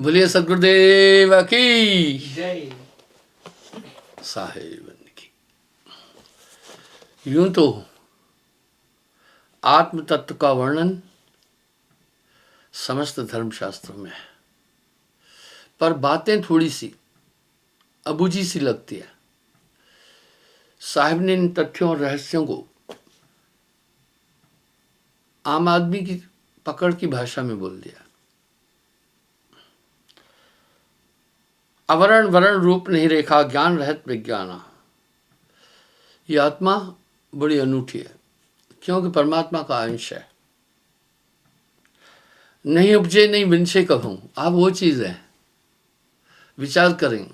बोलिए सदगुरुदेव की जय। साहेब की। यूं तो आत्म तत्व का वर्णन समस्त धर्मशास्त्रों में है, पर बातें थोड़ी सी अबूझी सी लगती है। साहिब ने इन तथ्यों और रहस्यों को आम आदमी की पकड़ की भाषा में बोल दिया। अवरण वरण रूप नहीं रेखा ज्ञान रहत विज्ञाना। ये आत्मा बड़ी अनूठी है, क्योंकि परमात्मा का अंश है। नहीं उपजे नहीं विनसे कहूं, आप वो चीज है। विचार करें,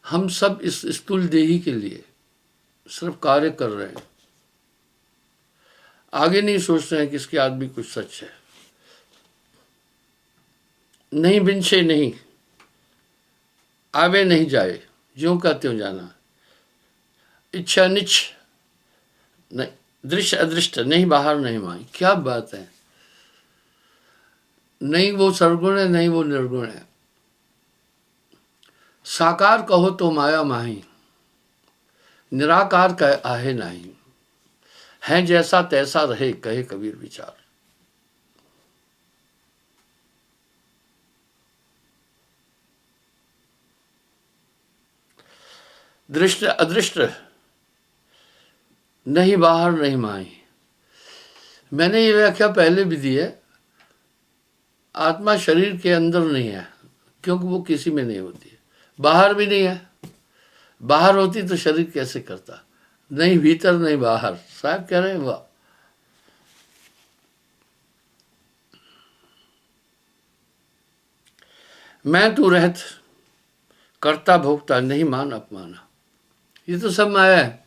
हम सब इस स्थूल देही के लिए सिर्फ कार्य कर रहे हैं, आगे नहीं सोच रहे हैं कि इसके आदमी कुछ सच है। नहीं बिनसे नहीं, आवे नहीं जाए, ज्यों का त्यों जाना। इच्छा निच नहीं, दृश्य अदृष्ट नहीं बाहर नहीं माई। क्या बात है। नहीं वो सर्वगुण है, नहीं वो निर्गुण है। साकार कहो तो माया माही, निराकार कह आहे नहीं। है जैसा तैसा रहे कहे कबीर विचार। दृष्ट अदृष्ट नहीं बाहर नहीं माही। मैंने ये व्याख्या पहले भी दी है। आत्मा शरीर के अंदर नहीं है, क्योंकि वो किसी में नहीं होती है। बाहर भी नहीं है, बाहर होती तो शरीर कैसे करता। नहीं भीतर नहीं बाहर। साहब कह रहे हैं वाह। मैं तू रहत कर्ता भोक्ता नहीं मान अपमाना। ये तो सब माया है।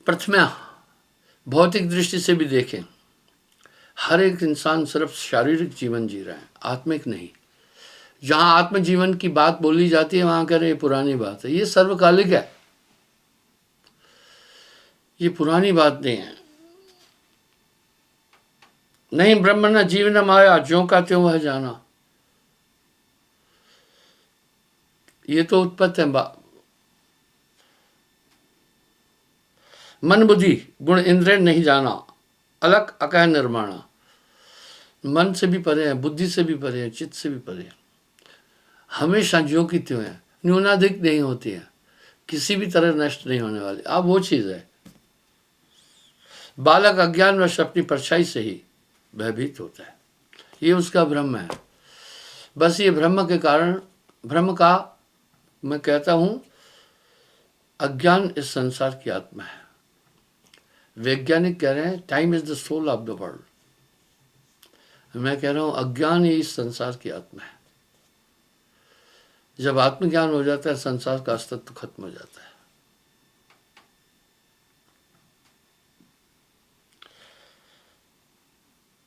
प्रथमा भौतिक दृष्टि से भी देखें, हर एक इंसान सिर्फ शारीरिक जीवन जी रहा है, आत्मिक नहीं। जहां आत्म जीवन की बात बोली जाती है वहां कह रहे पुरानी बात है। ये सर्वकालिक है, ये पुरानी बात नहीं है। नहीं ब्रह्म न जीव न माया, ज्यों का त्यों वह जाना। ये तो उत्पत्ति है। मन बुद्धि गुण इंद्रिय नहीं जाना, अलग अकह निर्माणा। मन से भी परे है, बुद्धि से भी परे है, चित्त से भी परे है। हमेशा ज्यों की त्यों है, न्यूनाधिक नहीं होती है, किसी भी तरह नष्ट नहीं होने वाली। अब वो चीज है। बालक अज्ञान वश अपनी परछाई से ही भयभीत होता है, ये उसका भ्रम है। बस ये भ्रम के कारण, भ्रम का मैं कहता हूं, अज्ञान इस संसार की आत्मा है। वैज्ञानिक कह रहे हैं time is the soul of the world. मैं कह रहा हूं अज्ञान ही इस संसार की आत्मा है। जब आत्मज्ञान हो जाता है, संसार का अस्तित्व खत्म हो जाता है।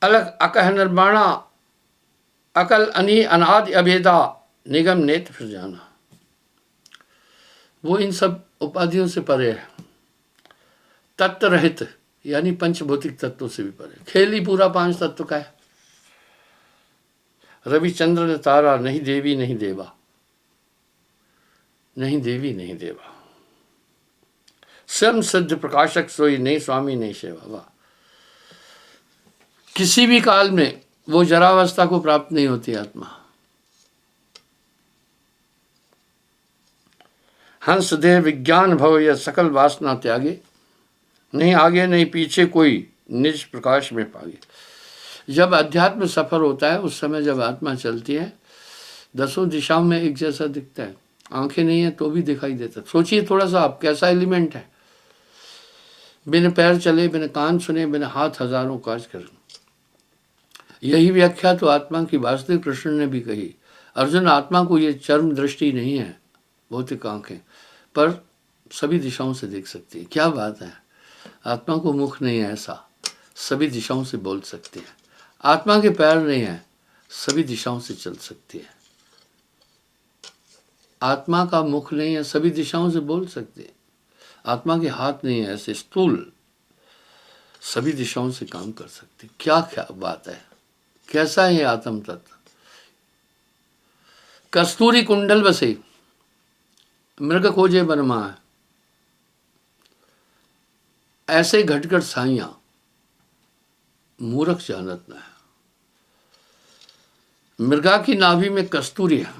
अलग अकह निर्माणा, अकल अनि अनादि अभेदा, निगम नेत फिर जाना। वो इन सब उपाधियों से परे है, तत्व रहित, यानी पंचभौतिक तत्वों से भी परे। खेल ही पूरा 5 तत्व का है। रविचंद्र ने तारा, नहीं देवी नहीं देवा, नहीं देवी नहीं देवा। स्वयं सिद्ध प्रकाशक सोई, नहीं स्वामी नहीं सेवा। वाह। किसी भी काल में वो जरावस्था को प्राप्त नहीं होती आत्मा। हंस देह विज्ञान भव यह सकल वासना त्यागे, नहीं आगे नहीं पीछे कोई निज प्रकाश में पागे। जब अध्यात्म सफर होता है, उस समय जब आत्मा चलती है, 10 दिशाओं में एक जैसा दिखता है। आंखें नहीं है तो भी दिखाई देता। सोचिए थोड़ा सा आप, कैसा एलिमेंट है। बिन पैर चले, बिन कान सुने, बिन हाथ हजारों कार्य करें। यही व्याख्या तो आत्मा की वास्तविक कृष्ण ने भी कही। अर्जुन, आत्मा को ये चर्म दृष्टि नहीं है, भौतिक आंखें, पर सभी दिशाओं से देख सकती है। क्या बात है। आत्मा को मुख नहीं है ऐसा, सभी दिशाओं से बोल सकती है। आत्मा के पैर नहीं है, सभी दिशाओं से चल सकती है। आत्मा का मुख नहीं है, सभी दिशाओं से बोल सकती है। आत्मा के हाथ नहीं है ऐसे स्थूल, सभी दिशाओं से काम कर सकती। क्या क्या बात है। कैसा है ये आत्म तत्व। कस्तूरी कुंडल बसे मृग खोजे बनमा है, ऐसे घटघट साइयां मूर्ख जानत न है। मृगा की नाभि में कस्तूरी है,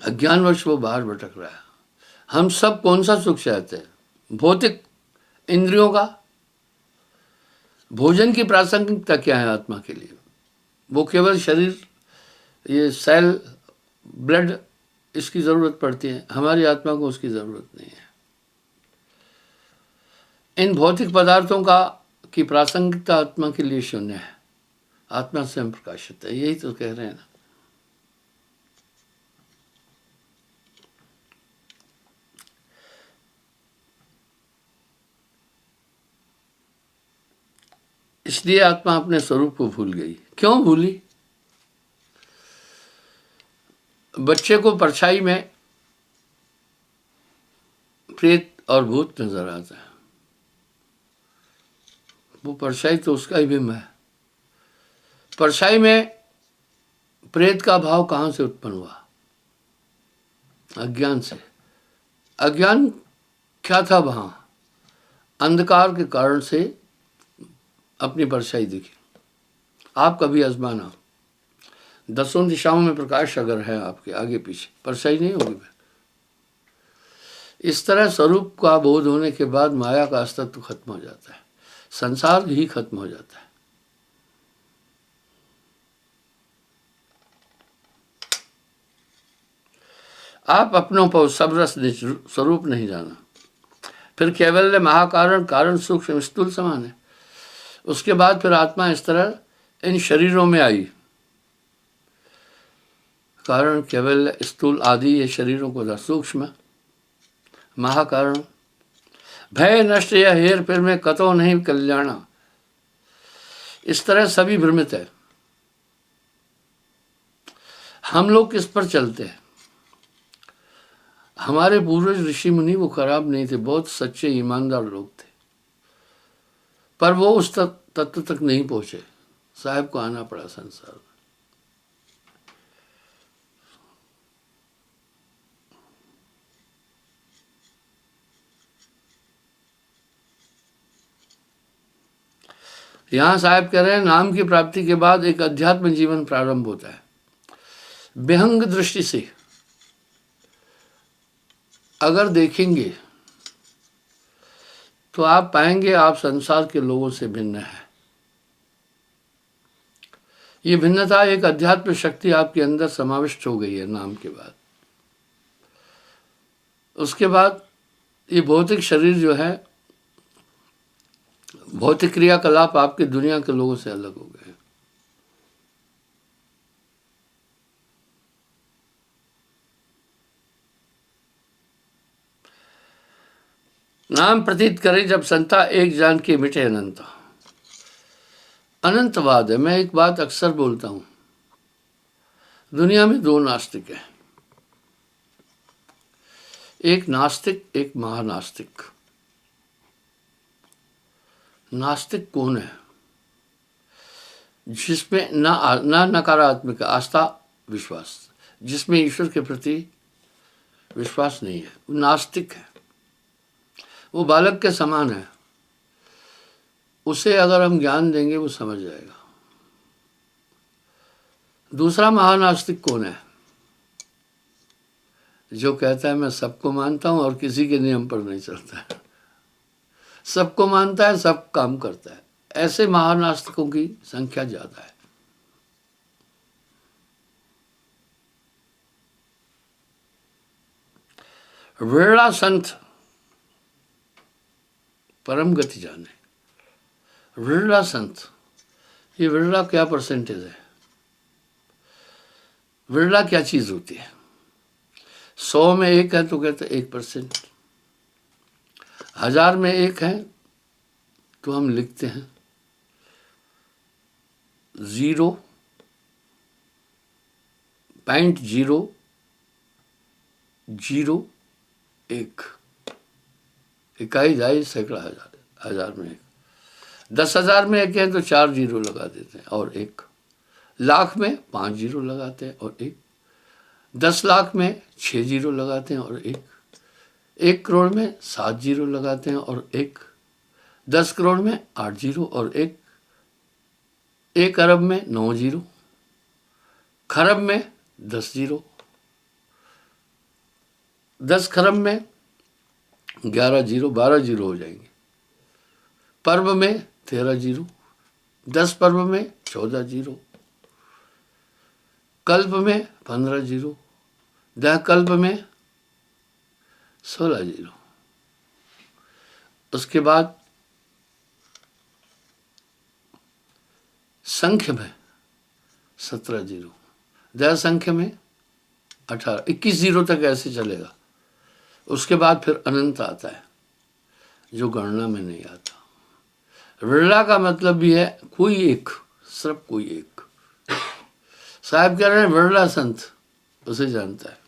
अज्ञानवश वो बाहर भटक रहा है। हम सब कौन सा सुख चाहते हैं? भौतिक इंद्रियों का? भोजन की प्रासंगिकता क्या है आत्मा के लिए? वो केवल शरीर, ये सेल, ब्लड, इसकी जरूरत पड़ती है। हमारी आत्मा को उसकी जरूरत नहीं है। इन भौतिक पदार्थों का की प्रासंगिकता आत्मा के लिए शून्य है। आत्मा स्वयं प्रकाशित है, यही तो कह रहे हैं ना। इसलिए आत्मा अपने स्वरूप को भूल गई। क्यों भूली? बच्चे को परछाई में प्रेत और भूत नजर आता है। वो परछाई तो उसका ही बिंब है। परछाई में प्रेत का भाव कहां से उत्पन्न हुआ? अज्ञान से। अज्ञान क्या था वहां? अंधकार के कारण से अपनी परछाई दिखी। आप कभी आजमाना, 10 दिशाओं में प्रकाश अगर है आपके आगे पीछे, परछाई नहीं होगी। इस तरह स्वरूप का बोध होने के बाद माया का अस्तित्व खत्म हो जाता है, संसार ही खत्म हो जाता है। आप अपनों पर सब रस स्वरूप नहीं जाना। फिर कैवल्य महाकारण कारण सूक्ष्म स्थूल समान है। उसके बाद फिर आत्मा इस तरह इन शरीरों में आई। कारण कैवल्य स्थूल आदि ये शरीरों को सूक्ष्म महाकारण। भय नष्ट या हेर फेर में कतो नहीं कल्याणा। इस तरह सभी भ्रमित है। हम लोग किस पर चलते हैं? हमारे पूर्वज ऋषि मुनि वो खराब नहीं थे, बहुत सच्चे ईमानदार लोग थे, पर वो उस तत्व तक नहीं पहुंचे। साहब को आना पड़ा संसार में। यहां साहब कह रहे हैं नाम की प्राप्ति के बाद एक अध्यात्म जीवन प्रारंभ होता है। विहंग दृष्टि से अगर देखेंगे तो आप पाएंगे आप संसार के लोगों से भिन्न है। ये भिन्नता एक अध्यात्म शक्ति आपके अंदर समाविष्ट हो गई है नाम के बाद। उसके बाद ये भौतिक शरीर जो है, भौतिक क्रियाकलाप आपके दुनिया के लोगों से अलग हो गए। नाम प्रतीत करे जब संता एक जान के मिटे अनंता। अनंतवाद है। मैं एक बात अक्सर बोलता हूं, दुनिया में 2 नास्तिक हैं, एक नास्तिक एक महानास्तिक। नास्तिक कौन है? जिसमें ना नकारात्मक आस्था विश्वास, जिसमें ईश्वर के प्रति विश्वास नहीं है, वो नास्तिक है। वो बालक के समान है। उसे अगर हम ज्ञान देंगे वो समझ जाएगा। दूसरा महानास्तिक कौन है? जो कहता है मैं सबको मानता हूं और किसी के नियम पर नहीं चलता है, सबको मानता है, सब काम करता है। ऐसे महानास्तिकों की संख्या ज्यादा है। विरला संत परम गति जाने। विरला संत, ये विरला क्या परसेंटेज है? विरला क्या चीज होती है? 100 में 1 है तो कहते 1%। 1000 में 1 है तो हम लिखते हैं 0.001। इकाई जाए सैकड़ा हजार, 1000 में 1। 10,000 में 1 है तो 4 जीरो लगा देते हैं और 1। लाख में 5 जीरो लगाते हैं और 1, 10 लाख में 6 जीरो लगाते हैं और 1 करोड़ में 7 जीरो लगाते हैं और 1, 10 करोड़ में 8 जीरो और 1 अरब में 9 जीरो, खरब में 10 जीरो, 10 खरब में 11 जीरो, 12 जीरो हो जाएंगे, पर्व में 13 जीरो, 10 पर्व में 14 जीरो, कल्प में 15 जीरो, 10 कल्प में 16 जीरो। उसके बाद संख्य में 17 जीरो, 10 संख्य में 18, 21 जीरो तक ऐसे चलेगा। उसके बाद फिर अनंत आता है जो गणना में नहीं आता। विरला का मतलब भी है कोई एक, सिर्फ कोई एक। साहब कह रहे हैं विरला संत उसे जानता है।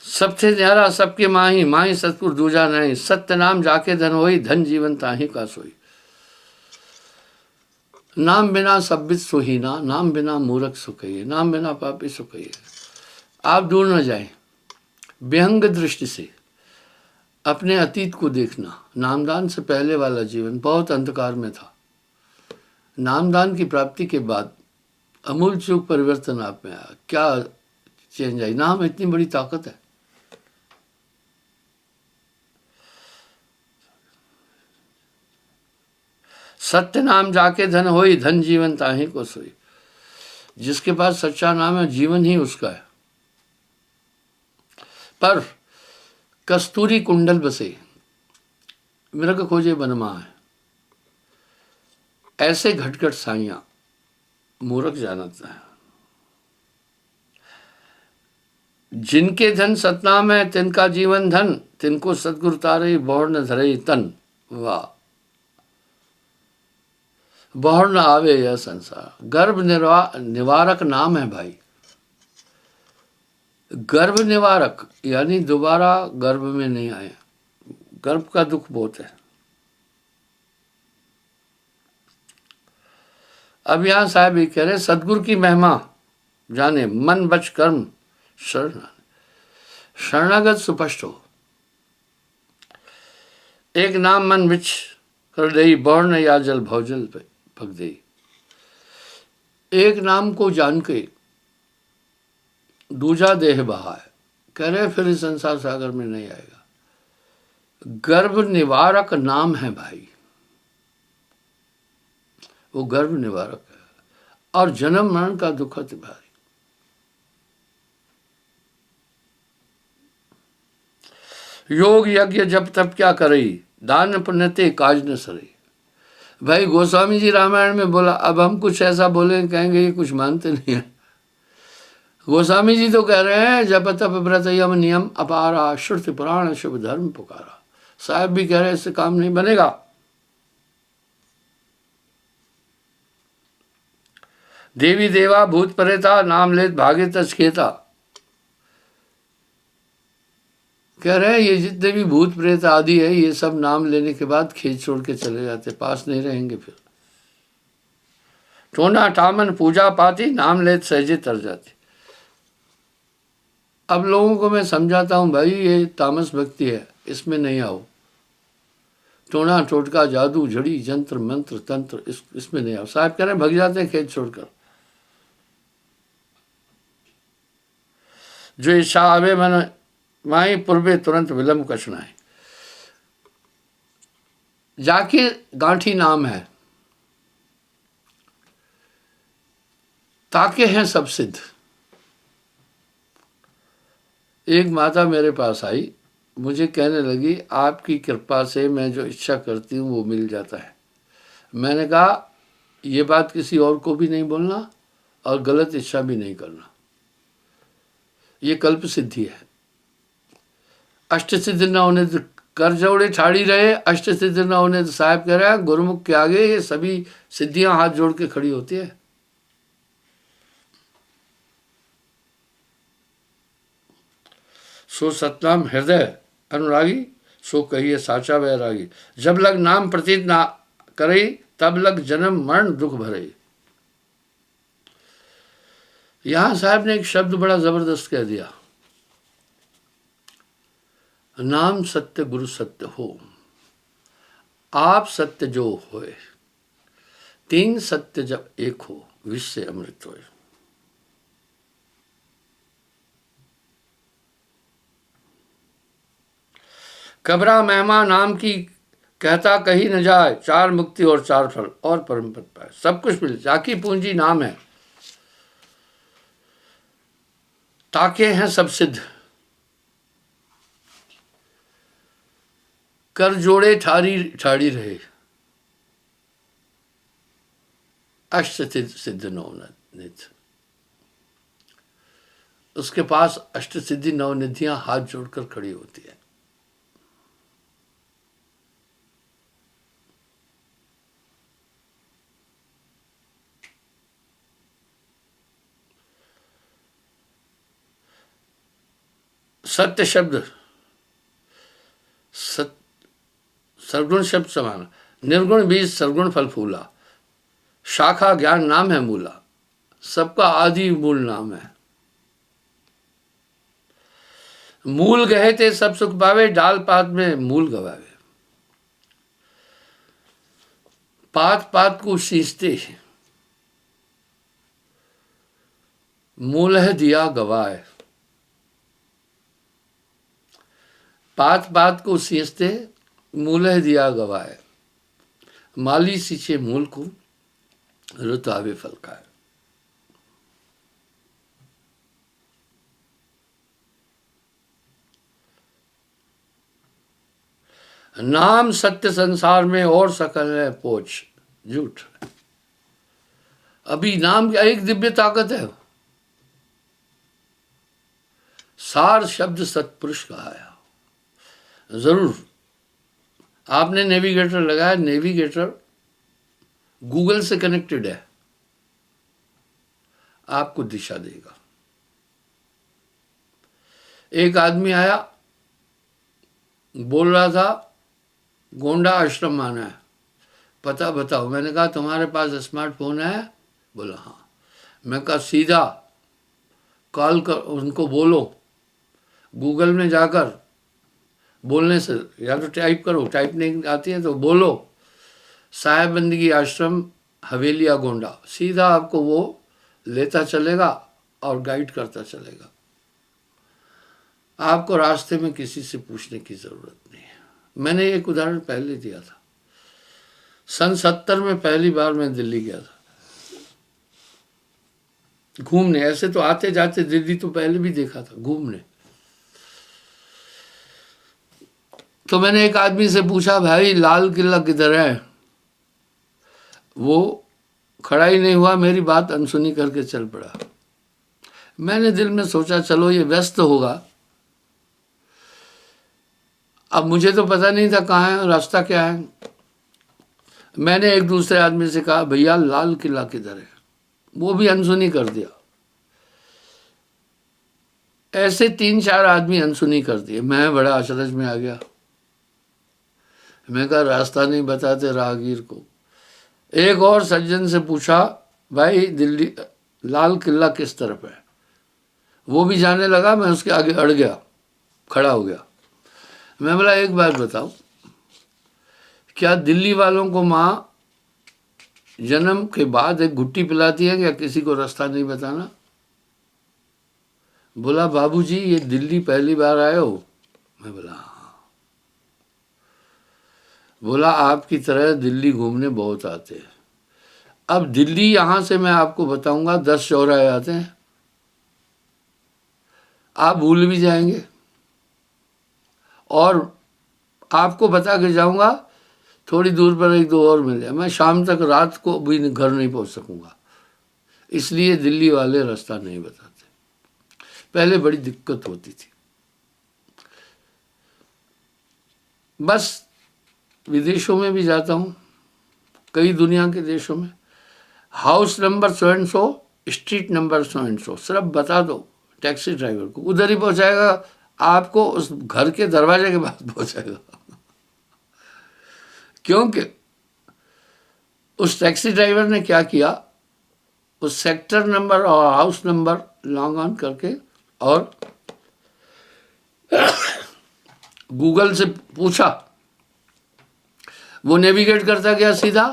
सबसे न्यारा सबके माही, माही सतपुर दूजा नहीं, सत्य नाम जाके धन होई, धन जीवन ताही का सोई। नाम बिना सब्बित सुहीना, नाम बिना मूर्ख सुखइए, नाम बिना पापी सुखइए। आप दूर न जाएं, विहंग दृष्टि से अपने अतीत को देखना। नामदान से पहले वाला जीवन बहुत अंधकार में था। नामदान की प्राप्ति के बाद अमूल चूक परिवर्तन आप में आया। क्या चेंज आई? नाम इतनी बड़ी ताकत है। सत्य नाम जाके धन होई, धन जीवन ताही को सोई। जिसके पास सच्चा नाम है, जीवन ही उसका है। पर कस्तूरी कुंडल बसे, मृग खोजे बनमा है, ऐसे घटघट साइयां मूर्ख जानता है। जिनके धन सतनाम है, तिनका जीवन धन, तिनको सतगुरु तारे, बहुर न धरे तन। वाह, बहुर न आवे यह संसार। गर्भ निवारक नाम है भाई। गर्भ निवारक यानी दोबारा गर्भ में नहीं आए। गर्भ का दुख बहुत है। अब यहां साहब ये कह रहे सदगुरु की महिमा जाने, मन बच कर्म शरण, शरणागत सुपष्ट हो। एक नाम मन बिच कर दई, बौर्ण या जल भौजल पे पक दई। एक नाम को जान के दूजा देह बहाए। कह रहे फिर इस संसार सागर में नहीं आएगा। गर्भ निवारक नाम है भाई, वो गर्भ निवारक है और जन्म मरण का दुखद भारी। योग यज्ञ जब तब क्या करई, दान पुण्यते काज न सरई। भाई गोस्वामी जी रामायण में बोला, अब हम कुछ ऐसा बोले कहेंगे ये कुछ मानते नहीं है। गोस्वामी जी तो कह रहे हैं जप तप व्रत यम नियम अपारा, श्रुति पुराण शुभ धर्म पुकारा। साहब भी कह रहे हैं इससे काम नहीं बनेगा। देवी देवा भूत प्रेता, नाम लेत भागे तचकेता। कह रहे हैं ये जितने भी भूत प्रेत आदि है, ये सब नाम लेने के बाद खेत छोड़ के चले जाते, पास नहीं रहेंगे। फिर टोना टामन पूजा पाती, नाम लेत सहजे तर जाती। अब लोगों को मैं समझाता हूं, भाई ये तामस भक्ति है, इसमें नहीं आओ। टोना टोटका जादू झड़ी जंत्र मंत्र तंत्र इसमें नहीं आओ। साहब कह रहे हैं भग जाते हैं खेत छोड़कर। जो इच्छा आवे मन माई, पूर्वे तुरंत विलंब कछना है। जाके गांठी नाम है, ताके हैं सब सिद्ध। एक माता मेरे पास आई, मुझे कहने लगी आपकी कृपा से मैं जो इच्छा करती हूँ वो मिल जाता है। मैंने कहा ये बात किसी और को भी नहीं बोलना और गलत इच्छा भी नहीं करना, ये कल्प सिद्धि है। अष्ट सिद्धि न होने तो कर जोड़े ठाड़ी रहे, अष्ट सिद्धि न होने तो साहब कह रहा है गुरुमुख के आगे ये सभी सिद्धियां हाथ जोड़ के खड़ी होती है। सो सतनाम हृदय अनुरागी सो कहिए साचा बैरागी। जब लग नाम प्रतीत ना करे, तब लग जन्म मरण दुख भरे। यहां साहब ने एक शब्द बड़ा जबरदस्त कह दिया, नाम सत्य गुरु सत्य हो, आप सत्य जो होए, तीन सत्य जब एक हो, विष से अमृत होए। कबरा महिमा नाम की कहता कहीं न जाए, चार मुक्ति और चार फल और परम पद पाए। सब कुछ मिले, जाकी पूंजी नाम है, ताके हैं सब सिद्ध, कर जोड़े ठाड़ी ठाड़ी रहे, अष्ट सिद्ध नवनिधि। उसके पास अष्ट सिद्धि नवनिधियां हाथ जोड़कर खड़ी होती है। सत्य शब्द सर्वगुण शब्द समान, निर्गुण बीज सर्वगुण फल फूला, शाखा ज्ञान नाम है मूला, सबका आदि मूल नाम है। मूल गए थे सब सुख पावे, डाल पात में मूल गवावे। पात पात को सींचते, मूल है दिया गवाए। पात पात को सींचते, मूल है दिया गवाए। माली सींचे मूल को, रुत आवे फल खाए। नाम सत्य संसार में और सकल है पोच झूठ। अभी नाम की एक दिव्य ताकत है, सार शब्द सत्पुरुष कहा है। जरूर आपने नेविगेटर लगाया, नेविगेटर गूगल से कनेक्टेड है, आपको दिशा देगा। एक आदमी आया, बोल रहा था गोंडा आश्रम आना है, पता बताओ। मैंने कहा तुम्हारे पास स्मार्टफोन है? बोला हाँ। मैं कहा सीधा कॉल कर, उनको बोलो, गूगल में जाकर बोलने से, या तो टाइप करो, टाइप नहीं आती है तो बोलो साहेब बंदगी आश्रम हवेलिया गोंडा, सीधा आपको वो लेता चलेगा और गाइड करता चलेगा। आपको रास्ते में किसी से पूछने की जरूरत नहीं है। मैंने एक उदाहरण पहले दिया था, सन 70 में पहली बार मैं दिल्ली गया था घूमने। ऐसे तो आते जाते दिल्ली तो पहले भी देखा था, घूमने। तो मैंने एक आदमी से पूछा, भाई लाल किला किधर है? वो खड़ा ही नहीं हुआ, मेरी बात अनसुनी करके चल पड़ा। मैंने दिल में सोचा चलो ये व्यस्त होगा। अब मुझे तो पता नहीं था कहाँ है, रास्ता क्या है। मैंने एक दूसरे आदमी से कहा, भैया लाल किला किधर है? वो भी अनसुनी कर दिया। ऐसे 3-4 आदमी अनसुनी कर दिए। मैं बड़ा अचरज में आ गया। मैं कहा रास्ता नहीं बताते राहगीर को। एक और सज्जन से पूछा, भाई दिल्ली लाल किला किस तरफ है? वो भी जाने लगा, मैं उसके आगे अड़ गया, खड़ा हो गया। मैं बोला एक बात बताओ, क्या दिल्ली वालों को माँ जन्म के बाद एक घुट्टी पिलाती है क्या किसी को रास्ता नहीं बताना? बोला बाबूजी ये दिल्ली पहली बार आए हो? मैं बोला हाँ। बोला आपकी तरह दिल्ली घूमने बहुत आते हैं। अब दिल्ली यहां से मैं आपको बताऊंगा 10 चौराहे आते हैं, आप भूल भी जाएंगे। और आपको बता के जाऊंगा थोड़ी दूर पर 1-2 और मिल जाए, मैं शाम तक रात को भी घर नहीं पहुंच सकूंगा। इसलिए दिल्ली वाले रास्ता नहीं बताते। पहले बड़ी दिक्कत होती थी। बस विदेशों में भी जाता हूँ, कई दुनिया के देशों में, house number so and so, street number so and so, सिर्फ बता दो टैक्सी ड्राइवर को, उधर ही पहुंचाएगा। आपको उस घर के दरवाजे के पास पहुंचाएगा। क्योंकि उस टैक्सी ड्राइवर ने क्या किया, उस सेक्टर नंबर और हाउस नंबर लॉग ऑन करके और गूगल से पूछा, वो नेविगेट करता गया सीधा।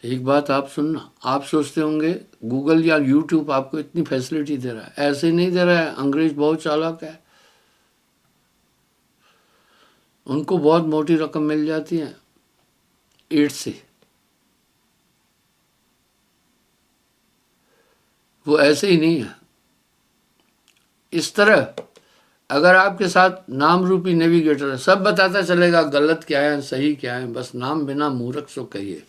एक बात आप सुनना, आप सोचते होंगे गूगल या यूट्यूब आपको इतनी फैसिलिटी दे रहा है, ऐसे नहीं दे रहा है। अंग्रेज बहुत चालाक है, उनको बहुत मोटी रकम मिल जाती है एड से। वो ऐसे ही नहीं है। इस तरह अगर आपके साथ नाम रूपी नेविगेटर है, सब बताता चलेगा गलत क्या है सही क्या है, बस नाम बिना मूर्ख सो कहिए,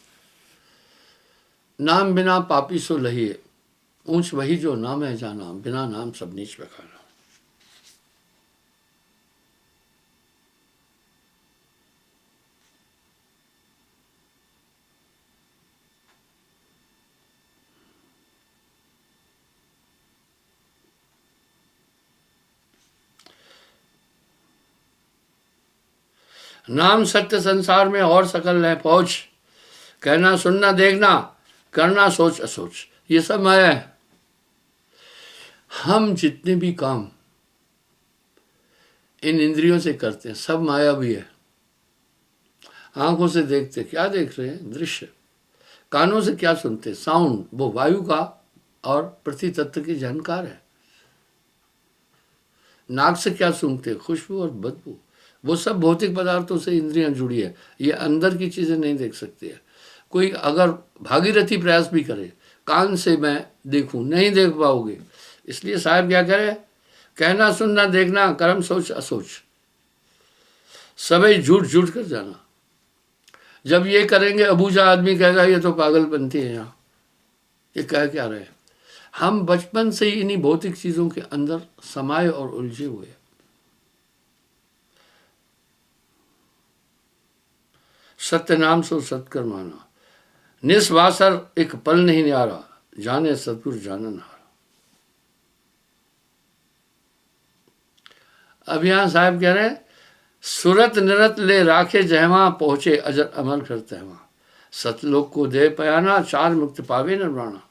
नाम बिना पापी सो लहिए, ऊंच वही जो नाम है जाना, बिना नाम सब नीच बखाना। नाम सत्य संसार में और सकल है फौज, कहना सुनना देखना, करना सोच असोच, ये सब माया है। हम जितने भी काम इन इंद्रियों से करते हैं सब माया भी है। आंखों से देखते क्या देख रहे हैं, दृश्य। कानों से क्या सुनते, साउंड, वो वायु का और पृथ्वी तत्व की जानकार है। नाक से क्या सूंघते, खुशबू और बदबू, वो सब भौतिक पदार्थों से इंद्रियां जुड़ी है, ये अंदर की चीजें नहीं देख सकती है। कोई अगर भागीरथी प्रयास भी करे, कान से मैं देखूं, नहीं देख पाओगे। इसलिए साहब क्या करे, कहना सुनना देखना, कर्म सोच असोच, सभी झूठ झूठ कर जाना। जब ये करेंगे अबूझा आदमी कहेगा ये तो पागलपंथी है, यहाँ ये कह क्या रहे हैं। हम बचपन से ही इन्हीं भौतिक चीजों के अंदर समाये और उलझे हुए। सत्य नाम सो सत्कर माना, निस्वासर एक पल नहीं न्यारा, जाने सतगुरु जानन हारा। अब यहां साहब कह रहे हैं, सुरत निरत ले राखे जहवा, पहुंचे अजर अमर करते हैं। सतलोक को दे पयाना, चार मुक्त पावे निर्वाणा।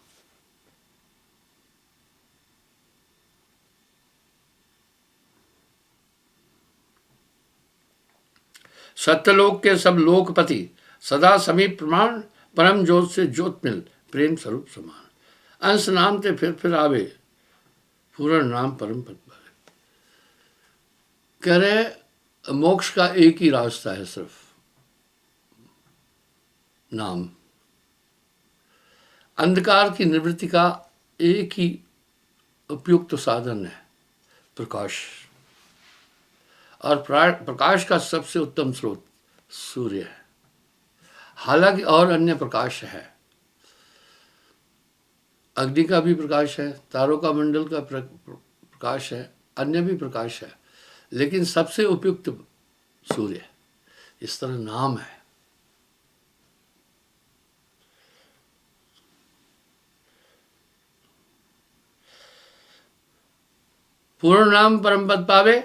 सत्यलोक के सब लोकपति, सदा समीप प्रमाण, परम ज्योत से ज्योत मिल, प्रेम स्वरूप समान। अंश नाम ते फिर आवे, पूर्ण नाम परम पद पावे। कह रहे मोक्ष का एक ही रास्ता है, सिर्फ नाम। अंधकार की निवृत्ति का एक ही उपयुक्त साधन है, प्रकाश। और प्रकाश का सबसे उत्तम स्रोत सूर्य है। हालांकि और अन्य प्रकाश है, अग्नि का भी प्रकाश है, तारों का मंडल का प्रकाश है, अन्य भी प्रकाश है, लेकिन सबसे उपयुक्त सूर्य है। इस तरह नाम है। पूर्ण नाम परम पद पावे,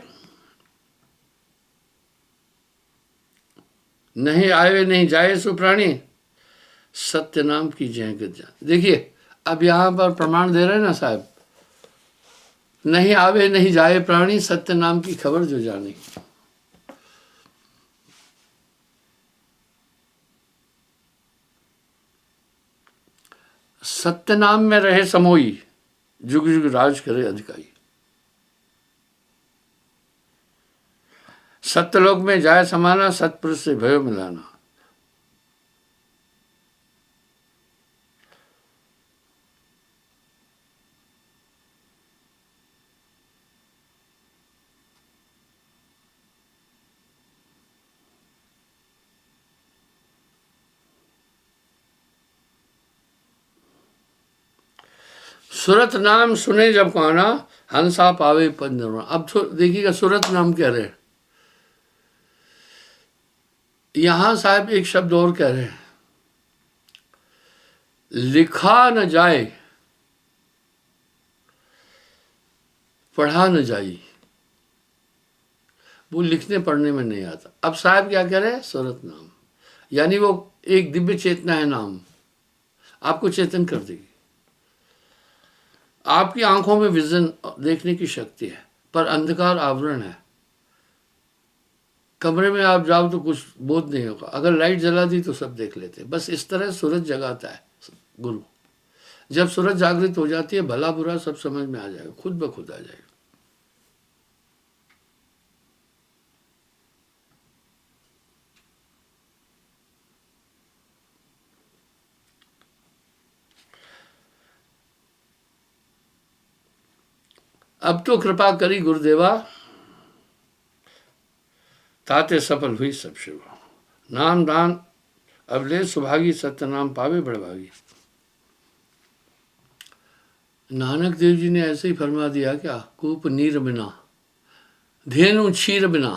नहीं आए नहीं जाए सुप्राणी, सत्य नाम की जय गजान। देखिए अब यहां पर प्रमाण दे रहे हैं ना साहब, नहीं आवे नहीं जाए प्राणी, सत्य नाम की खबर जो जानी। सत्य नाम में रहे समोई, जुग जुग राज करे अधिकारी। सत्यलोक में जाए समाना, सतपुरुष से भयो मिलाना। सुरत नाम सुने जब काना, हंसा पावे पद निर्वाण। अब देखिएगा सुरत नाम कह रहे हैं, यहां साहब एक शब्द और कह रहे हैं, लिखा न जाए पढ़ा न जाई, वो लिखने पढ़ने में नहीं आता। अब साहब क्या कह रहे हैं? सूरत नाम, यानी वो एक दिव्य चेतना है, नाम आपको चेतन कर देगी। आपकी आंखों में विजन, देखने की शक्ति है, पर अंधकार आवरण है। कमरे में आप जाओ तो कुछ बोध नहीं होगा, अगर लाइट जला दी तो सब देख लेते। बस इस तरह सूरज जगाता है गुरु। जब सूरज जागृत हो जाती है, भला बुरा सब समझ में आ जाएगा, खुद ब खुद आ जाएगा। अब तो कृपा करी गुरुदेवा, ताते सफल हुई सब शिवा। नाम दान अब ले सुभागी, सत्य नाम पावे बड़भागी। नानक देव जी ने ऐसे ही फरमा दिया क्या? कूप नीर बिना धेनु क्षीर बिना,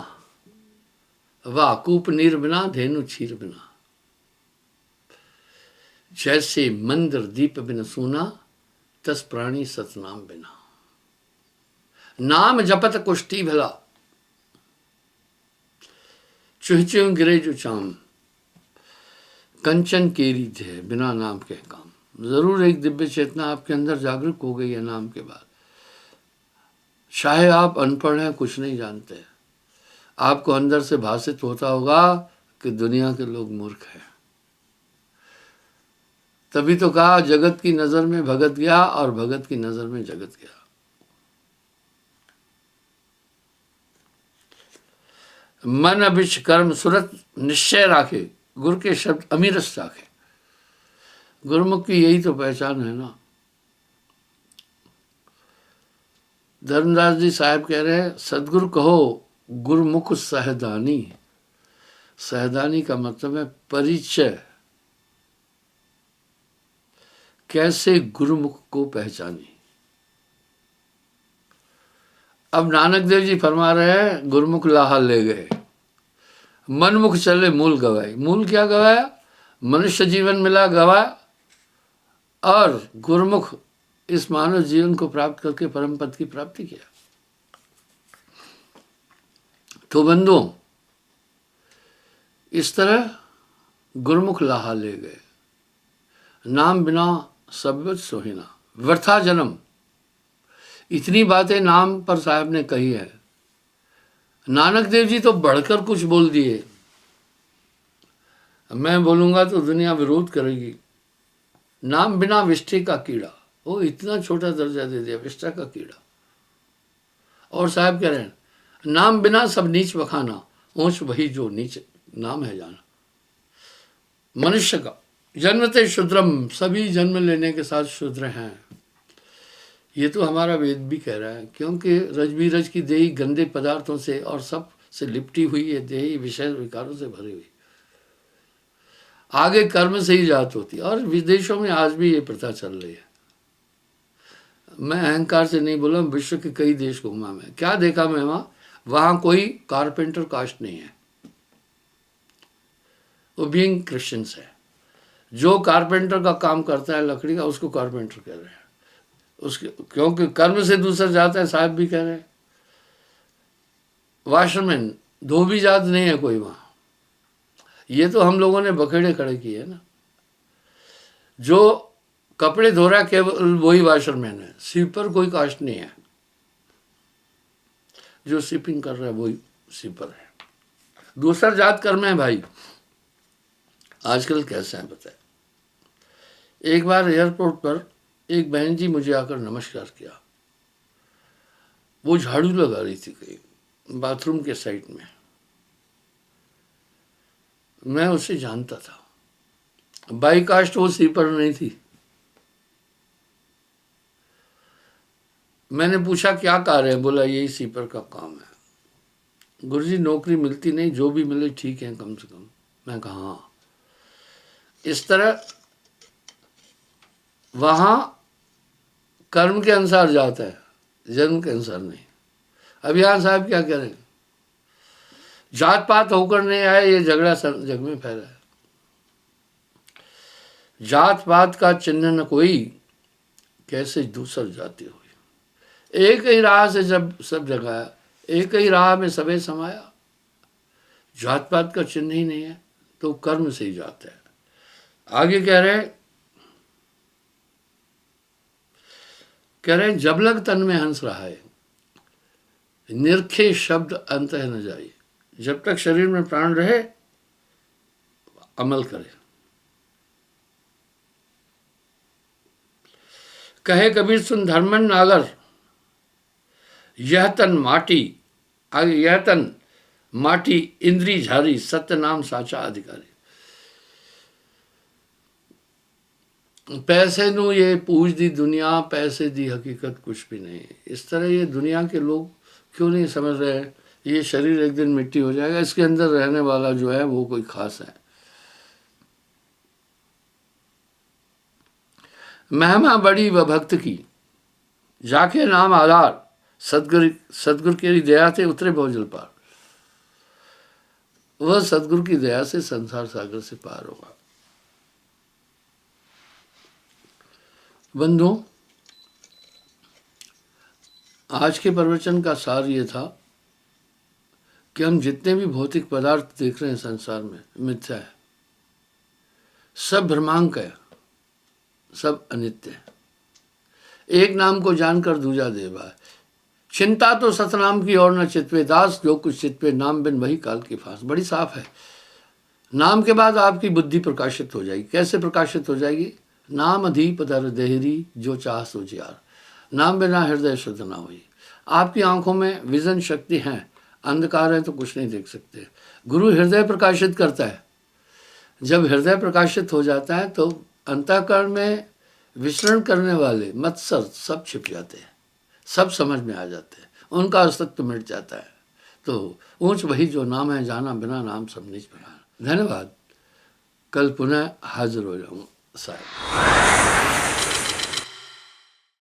वाह, कूप नीर बिना धेनु क्षीर बिना। जैसे मंदिर दीप बिन सूना, तस प्राणी सतनाम बिना। नाम जपत कुष्ठी भला, चुहच्यों गिरे जो चाम। कंचन केरी थे बिना नाम के काम। जरूर एक दिव्य चेतना आपके अंदर जागरूक हो गई है नाम के बाद। चाहे आप अनपढ़ हैं, कुछ नहीं जानते, आपको अंदर से भाषित होता होगा कि दुनिया के लोग मूर्ख हैं। तभी तो कहा जगत की नजर में भगत गया और भगत की नजर में जगत गया। मन अभिष्ट कर्म सुरत निश्चय राखे, गुरु के शब्द अमीरस राखे। गुरुमुख की यही तो पहचान है ना। धर्मदास जी साहब कह रहे हैं, सदगुरु कहो गुरुमुख सहदानी। सहदानी का मतलब है परिचय। कैसे गुरुमुख को पहचानी। अब नानक देव जी फरमा रहे हैं, गुरुमुख लाहा ले गए, मनमुख चले मूल गवाई। मूल क्या गवाया? मनुष्य जीवन मिला गवाया, और गुरुमुख इस मानव जीवन को प्राप्त करके परम पद की प्राप्ति किया। तो बंधुओं, इस तरह गुरुमुख लाहा ले गए। नाम बिना सब सोहिना, व्यर्था जन्म। इतनी बातें नाम पर साहब ने कही है। नानक देव जी तो बढ़कर कुछ बोल दिए। मैं बोलूंगा तो दुनिया विरोध करेगी। नाम बिना विष्ठे का कीड़ा, वो इतना छोटा दर्जा दे दिया, विष्ठा का कीड़ा। और साहब कह रहे हैं, नाम बिना सब नीच बखाना, ऊंच वही जो नीच नाम है जाना। मनुष्य का जन्मते शूद्रम, सभी जन्म लेने के साथ शूद्र हैं। ये तो हमारा वेद भी कह रहा है, क्योंकि रज की देही गंदे पदार्थों से और सब से लिपटी हुई है। देही विषय विकारों से भरी हुई, आगे कर्म से ही जात होती है। और विदेशों में आज भी ये प्रथा चल रही है। मैं अहंकार से नहीं बोला, विश्व के कई देश घूमा। मैं क्या देखा, मैं वहां कोई कारपेंटर कास्ट नहीं है। वो बीइंग क्रिश्चियंस है। जो कारपेंटर का काम करता है लकड़ी का, उसको कारपेंटर कह रहे हैं। उसके क्योंकि कर्म से दूसरा जाता है, साहब भी कह रहे हैं। वाशरमैन, धोबी जात नहीं है कोई वहां। ये तो हम लोगों ने बखेड़े खड़े किए है ना। जो कपड़े धो रहा है केवल वही वाशरमैन है, स्वीपर कोई कास्ट नहीं है। जो स्वीपिंग कर रहा है वही स्वीपर है। दूसरा जात कर्म है भाई। आजकल कैसा है बताए। एक बार एयरपोर्ट पर एक बहन जी मुझे आकर नमस्कार किया। वो झाड़ू लगा रही थी कहीं बाथरूम के साइड में। मैं उसे जानता था, बाई कास्ट वो स्वीपर नहीं थी। मैंने पूछा क्या कार्य है? बोला यही स्वीपर का काम है। गुरुजी नौकरी मिलती नहीं, जो भी मिले ठीक है कम से कम। मैं कहा हाँ। इस तरह वहां कर्म के अनुसार जाता है, जन्म के अनुसार नहीं। अब यहां साहब क्या कह रहे हैं? जात पात होकर नहीं आए, ये झगड़ा जग में फैला है। जात पात का चिन्ह न कोई, कैसे दूसर जाति हुई। एक ही राह से जब सब जगाया, एक ही राह में सबे समाया। जात पात का चिन्ह ही नहीं है, तो कर्म से ही जाता है। आगे कह रहे जब लग तन में हंस रहा है, निरखे शब्द अंत है न जाए। जब तक शरीर में प्राण रहे अमल करे। कहे कबीर सुन धर्मन नागर, यह तन माटी, आगे यह तन माटी इंद्री झारी, सत्य नाम साचा अधिकारी। पैसे नू ये पूछ दी दुनिया, पैसे दी हकीकत कुछ भी नहीं। इस तरह ये दुनिया के लोग क्यों नहीं समझ रहे हैं, ये शरीर एक दिन मिट्टी हो जाएगा, इसके अंदर रहने वाला जो है वो कोई खास है। महिमा बड़ी व भक्त की, जाके नाम आधार, सदगुरु की दया से उतरे भवजल पार। वह सदगुरु की दया से संसार सागर से पार होगा। बंधुओं, आज के प्रवचन का सार ये था कि हम जितने भी भौतिक पदार्थ देख रहे हैं संसार में, मिथ्या है, सब भ्रमांक है, सब अनित्य है। एक नाम को जानकर दूजा देवा है। चिंता तो सतनाम की और न चितवे दास, जो कुछ चितवे नाम बिन वही काल की फांस। बड़ी साफ है। नाम के बाद आपकी बुद्धि प्रकाशित हो जाएगी। कैसे प्रकाशित हो जाएगी? नाम अधीप दर देहरी, जो चाह सो जियार। नाम बिना हृदय शुद्ध ना हुई। आपकी आंखों में विजन शक्ति है, अंधकार है तो कुछ नहीं देख सकते। गुरु हृदय प्रकाशित करता है। जब हृदय प्रकाशित हो जाता है तो अंतःकरण में विचरण करने वाले मत्सर सब छिप जाते हैं, सब समझ में आ जाते हैं, उनका अस्तित्व मिट जाता है। तो ऊंच वही जो नाम है जाना, बिना नाम सब नीच बना। धन्यवाद। कल पुनः हाजिर हो जाऊँ साहब।